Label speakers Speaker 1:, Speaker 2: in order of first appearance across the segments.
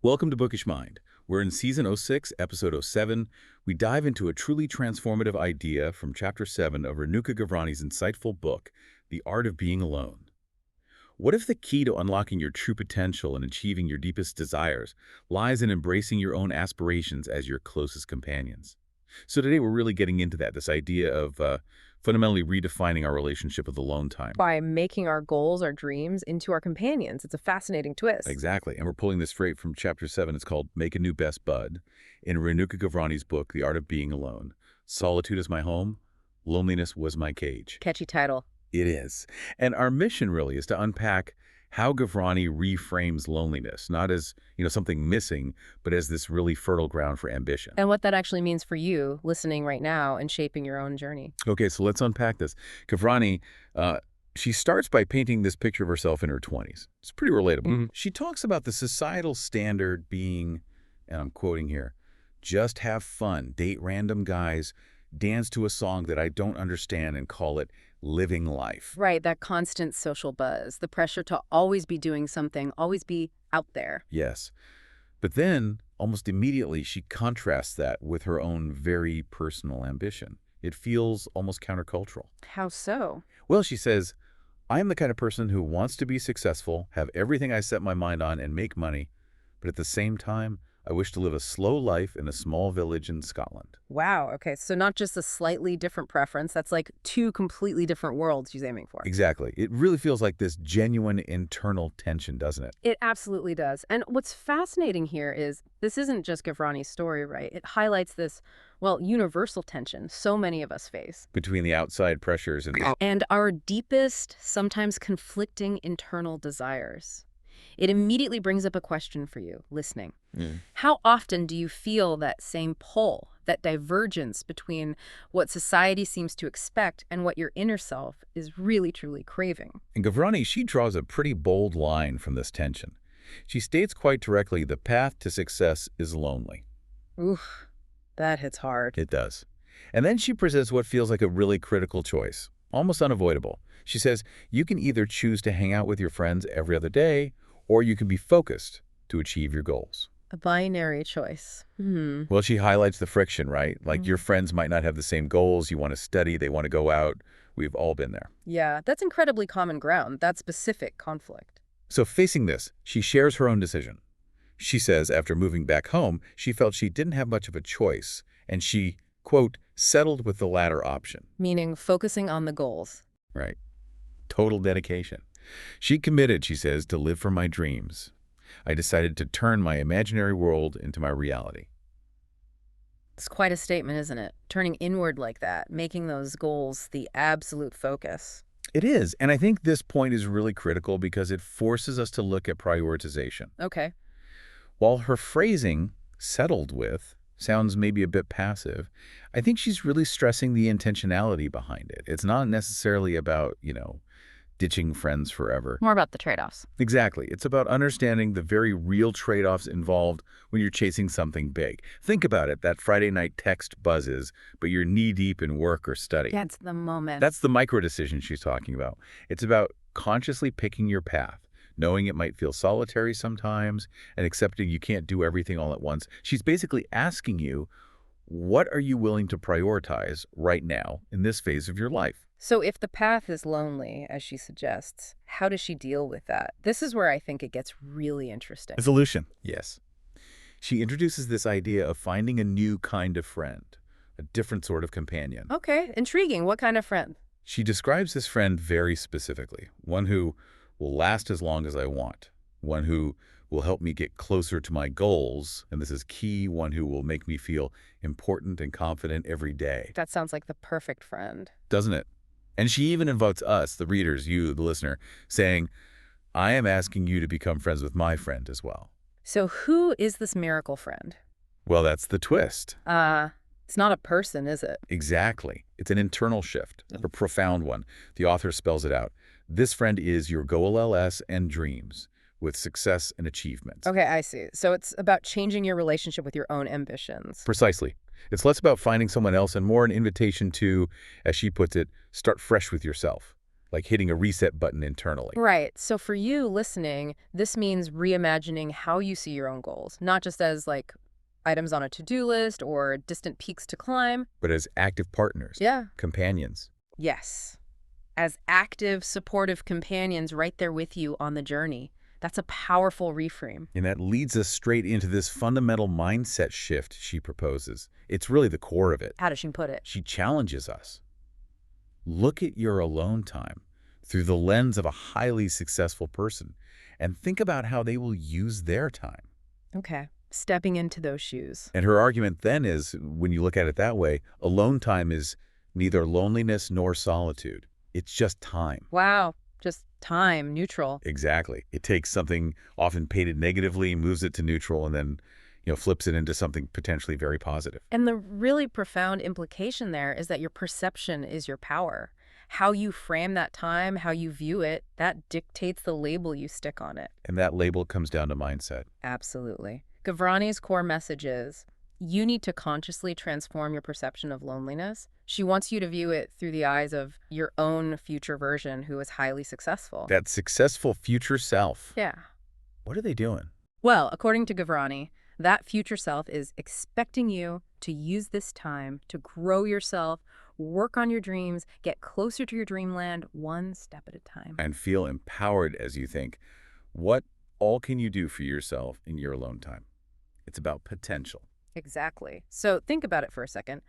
Speaker 1: Welcome to Bookish Mind. We're in Season 06, Episode 07. We dive into a truly transformative idea from Chapter 7 of Renuka Gavrani's insightful book, The Art of Being Alone. What if the key to unlocking your true potential and achieving your deepest desires lies in embracing your own aspirations as your closest companions? So today we're really getting into that, this idea of fundamentally redefining our relationship with alone time.
Speaker 2: By making our goals, our dreams, into our companions. It's a fascinating twist.
Speaker 1: Exactly. And we're pulling this straight from Chapter 7. It's called Make a New Best Bud. In Renuka Gavrani's book, The Art of Being Alone. Solitude is my home. Loneliness was my cage.
Speaker 2: Catchy title.
Speaker 1: It is. And our mission really is to unpack how Gavrani reframes loneliness, not as, something missing, but as this really fertile ground for ambition.
Speaker 2: And what that actually means for you, listening right now and shaping your own journey.
Speaker 1: Okay, so let's unpack this. Gavrani, she starts by painting this picture of herself in her 20s. It's pretty relatable. She talks about the societal standard being, and I'm quoting here, just have fun, date random guys, dance to a song that I don't understand and call it living life.
Speaker 2: Right, that constant social buzz, the pressure to always be doing something, always be out there.
Speaker 1: Yes. But then, almost immediately, she contrasts that with her own very personal ambition. It feels almost countercultural.
Speaker 2: How so?
Speaker 1: Well, she says, I am the kind of person who wants to be successful, have everything I set my mind on, and make money. But at the same time, I wish to live a slow life in a small village in Scotland.
Speaker 2: Wow, okay, so not just a slightly different preference, that's like two completely different worlds she's aiming for.
Speaker 1: Exactly. It really feels like this genuine internal tension, doesn't it?
Speaker 2: It absolutely does. And what's fascinating here is this isn't just Gavrani's story, right? It highlights this, well, universal tension so many of us face.
Speaker 1: Between the outside pressures
Speaker 2: And our deepest, sometimes conflicting internal desires. It immediately brings up a question for you, listening. How often do you feel that same pull, that divergence between what society seems to expect and what your inner self is really, truly craving?
Speaker 1: And Gavrani, she draws a pretty bold line from this tension. She states quite directly the path to success is lonely.
Speaker 2: Oof, that hits hard.
Speaker 1: It does. And then she presents what feels like a really critical choice, almost unavoidable. She says, you can either choose to hang out with your friends every other day, or you can be focused to achieve your goals.
Speaker 2: A binary choice.
Speaker 1: Well, she highlights the friction, right? Like your friends might not have the same goals. You want to study, they want to go out. We've all been there.
Speaker 2: Yeah, that's incredibly common ground, that specific conflict.
Speaker 1: So facing this, she shares her own decision. She says after moving back home, she felt she didn't have much of a choice, and she, quote, settled with the latter option.
Speaker 2: Meaning focusing on the goals.
Speaker 1: Right. Total dedication. She committed, she says, to live for my dreams. I decided to turn my imaginary world into my reality.
Speaker 2: It's quite a statement, isn't it? Turning inward like that, making those goals the absolute focus.
Speaker 1: It is, and I think this point is really critical because it forces us to look at prioritization.
Speaker 2: Okay.
Speaker 1: While her phrasing, settled with, sounds maybe a bit passive, I think she's really stressing the intentionality behind it. It's not necessarily about, ditching friends forever.
Speaker 2: More about the trade-offs.
Speaker 1: Exactly. It's about understanding the very real trade-offs involved when you're chasing something big. Think about it. That Friday night text buzzes, but you're knee-deep in work or study.
Speaker 2: That's the moment.
Speaker 1: That's the micro decision she's talking about. It's about consciously picking your path, knowing it might feel solitary sometimes, and accepting you can't do everything all at once. She's basically asking you, what are you willing to prioritize right now in this phase of your life?
Speaker 2: So if the path is lonely, as she suggests, how does she deal with that? This is where I think it gets really interesting.
Speaker 1: A solution. Yes. She introduces this idea of finding a new kind of friend, a different sort of companion.
Speaker 2: Okay, intriguing. What kind of friend?
Speaker 1: She describes this friend very specifically, one who will last as long as I want, one who will help me get closer to my goals, and this is key, one who will make me feel important and confident every day.
Speaker 2: That sounds like the perfect friend.
Speaker 1: Doesn't it? And she even invites us, the readers, you, the listener, saying, I am asking you to become friends with my friend as well.
Speaker 2: So who is this miracle friend?
Speaker 1: Well, that's the twist.
Speaker 2: It's not a person, is it?
Speaker 1: Exactly. It's an internal shift, a profound one. The author spells it out. This friend is your goal LS and dreams, with success and achievements.
Speaker 2: Okay, I see. So it's about changing your relationship with your own ambitions.
Speaker 1: Precisely. It's less about finding someone else and more an invitation to, as she puts it, start fresh with yourself. like hitting a reset button internally.
Speaker 2: Right. So for you listening, this means reimagining how you see your own goals, not just as like items on a to-do list or distant peaks to climb.
Speaker 1: But as active partners,
Speaker 2: Yeah.
Speaker 1: companions.
Speaker 2: Yes. As active, supportive companions right there with you on the journey. That's a powerful reframe.
Speaker 1: And that leads us straight into this fundamental mindset shift she proposes. It's really the core of it.
Speaker 2: How does she put it?
Speaker 1: She challenges us. Look at your alone time through the lens of a highly successful person and think about how they will use their time.
Speaker 2: Okay. Stepping into those shoes.
Speaker 1: And her argument then is, when you look at it that way, alone time is neither loneliness nor solitude. It's just time.
Speaker 2: Wow. Just time, neutral.
Speaker 1: Exactly. It takes something often painted negatively, moves it to neutral, and then, flips it into something potentially very positive.
Speaker 2: And the really profound implication there is that your perception is your power. How you frame that time, how you view it, that dictates the label you stick on it.
Speaker 1: And that label comes down to mindset.
Speaker 2: Absolutely. Gavrani's core message is, you need to consciously transform your perception of loneliness. She wants you to view it through the eyes of your own future version who is highly successful.
Speaker 1: That successful future self.
Speaker 2: Yeah.
Speaker 1: What are they doing?
Speaker 2: Well, according to Gavrani, that future self is expecting you to use this time to grow yourself, work on your dreams, get closer to your dreamland one step at a time.
Speaker 1: And feel empowered as you think, what all can you do for yourself in your alone time? It's about potential.
Speaker 2: Exactly. So think about it for a second.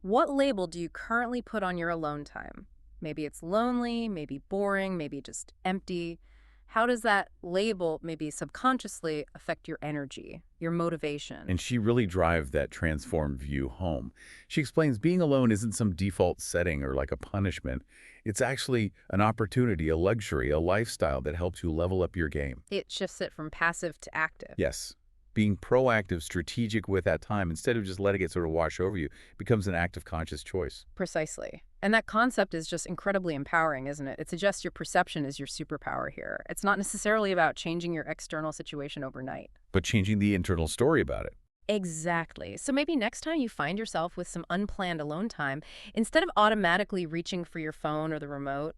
Speaker 2: What label do you currently put on your alone time? Maybe it's lonely, maybe boring, maybe just empty. How does that label, maybe subconsciously, affect your energy, your motivation?
Speaker 1: And she really drives that transformed view home. She explains being alone isn't some default setting or like a punishment. It's actually an opportunity, a luxury, a lifestyle that helps you level up your game.
Speaker 2: It shifts it from passive to active.
Speaker 1: Yes. Being proactive, strategic with that time, instead of just letting it sort of wash over you, becomes an active, conscious choice.
Speaker 2: Precisely. And that concept is just incredibly empowering, isn't it? It suggests your perception is your superpower here. It's not necessarily about changing your external situation overnight.
Speaker 1: But changing the internal story about it.
Speaker 2: Exactly. So maybe next time you find yourself with some unplanned alone time, instead of automatically reaching for your phone or the remote,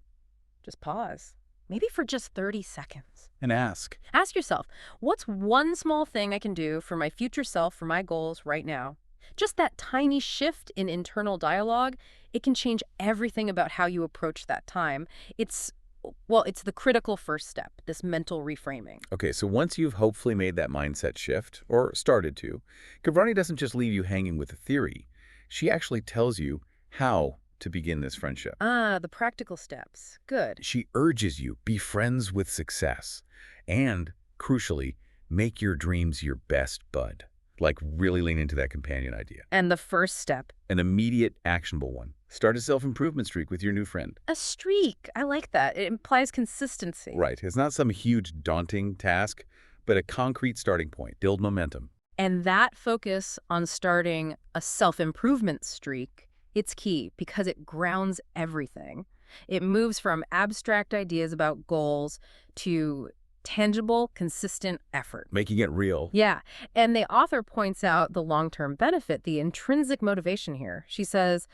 Speaker 2: just pause. Maybe for just 30 seconds.
Speaker 1: And ask.
Speaker 2: Ask yourself, what's one small thing I can do for my future self, for my goals right now? Just that tiny shift in internal dialogue, it can change everything about how you approach that time. It's the critical first step, this mental reframing.
Speaker 1: Okay, so once you've hopefully made that mindset shift, or started to, Gavrani doesn't just leave you hanging with a theory. She actually tells you how to begin this friendship.
Speaker 2: The practical steps. Good.
Speaker 1: She urges you, be friends with success. And, crucially, make your dreams your best bud. Like, really lean into that companion idea.
Speaker 2: And the first step.
Speaker 1: An immediate, actionable one. Start a self-improvement streak with your new friend.
Speaker 2: A streak. I like that. It implies consistency.
Speaker 1: Right. It's not some huge, daunting task, but a concrete starting point. Build momentum.
Speaker 2: And that focus on starting a self-improvement streak, it's key because it grounds everything. It moves from abstract ideas about goals to tangible, consistent effort.
Speaker 1: Making it real.
Speaker 2: Yeah. And the author points out the long-term benefit, the intrinsic motivation here. She says,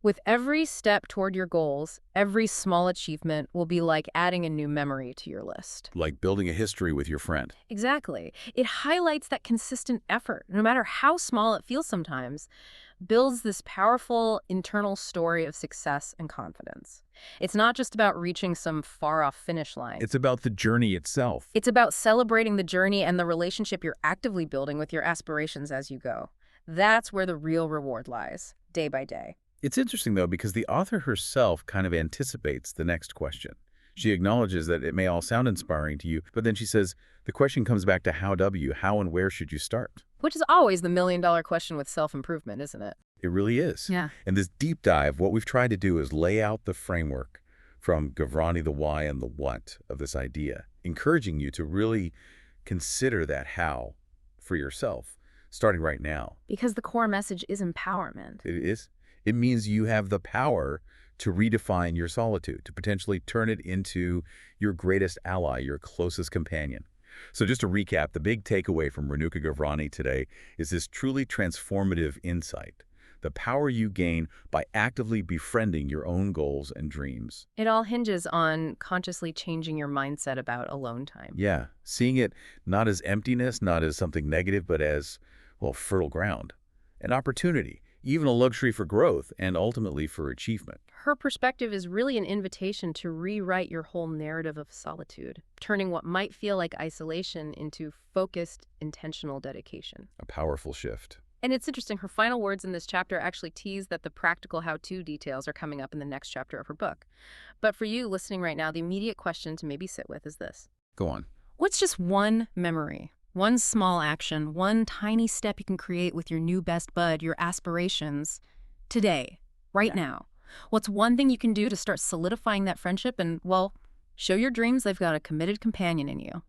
Speaker 2: with every step toward your goals, every small achievement will be like adding a new memory to your list.
Speaker 1: Like building a history with your friend.
Speaker 2: Exactly. It highlights that consistent effort, no matter how small it feels sometimes, builds this powerful internal story of success and confidence. It's not just about reaching some far-off finish line.
Speaker 1: It's about the journey itself.
Speaker 2: It's about celebrating the journey and the relationship you're actively building with your aspirations as you go. That's where the real reward lies, day by day.
Speaker 1: It's interesting, though, because the author herself kind of anticipates the next question. She acknowledges that it may all sound inspiring to you, but then she says, the question comes back to how and where should you start?
Speaker 2: Which is always the million-dollar question with self-improvement, isn't it?
Speaker 1: It really is.
Speaker 2: Yeah.
Speaker 1: And this deep dive, what we've tried to do is lay out the framework from Gavrani, the why and the what of this idea, encouraging you to really consider that how for yourself, starting right now.
Speaker 2: Because the core message is empowerment.
Speaker 1: It is. It means you have the power to redefine your solitude, to potentially turn it into your greatest ally, your closest companion. So just to recap, the big takeaway from Renuka Gavrani today is this truly transformative insight the power you gain by actively befriending your own goals and dreams.
Speaker 2: It all hinges on consciously changing your mindset about alone time.
Speaker 1: Yeah, seeing it not as emptiness, not as something negative, but as, well, fertile ground, an opportunity, even a luxury for growth and ultimately for achievement.
Speaker 2: Her perspective is really an invitation to rewrite your whole narrative of solitude, turning what might feel like isolation into focused, intentional dedication.
Speaker 1: A powerful shift.
Speaker 2: And it's interesting, her final words in this chapter actually tease that the practical how-to details are coming up in the next chapter of her book. But for you listening right now, the immediate question to maybe sit with is this.
Speaker 1: Go on.
Speaker 2: What's just one memory, one small action, one tiny step you can create with your new best bud, your aspirations, today, right now? What's one thing you can do to start solidifying that friendship and, well, show your dreams they've got a committed companion in you?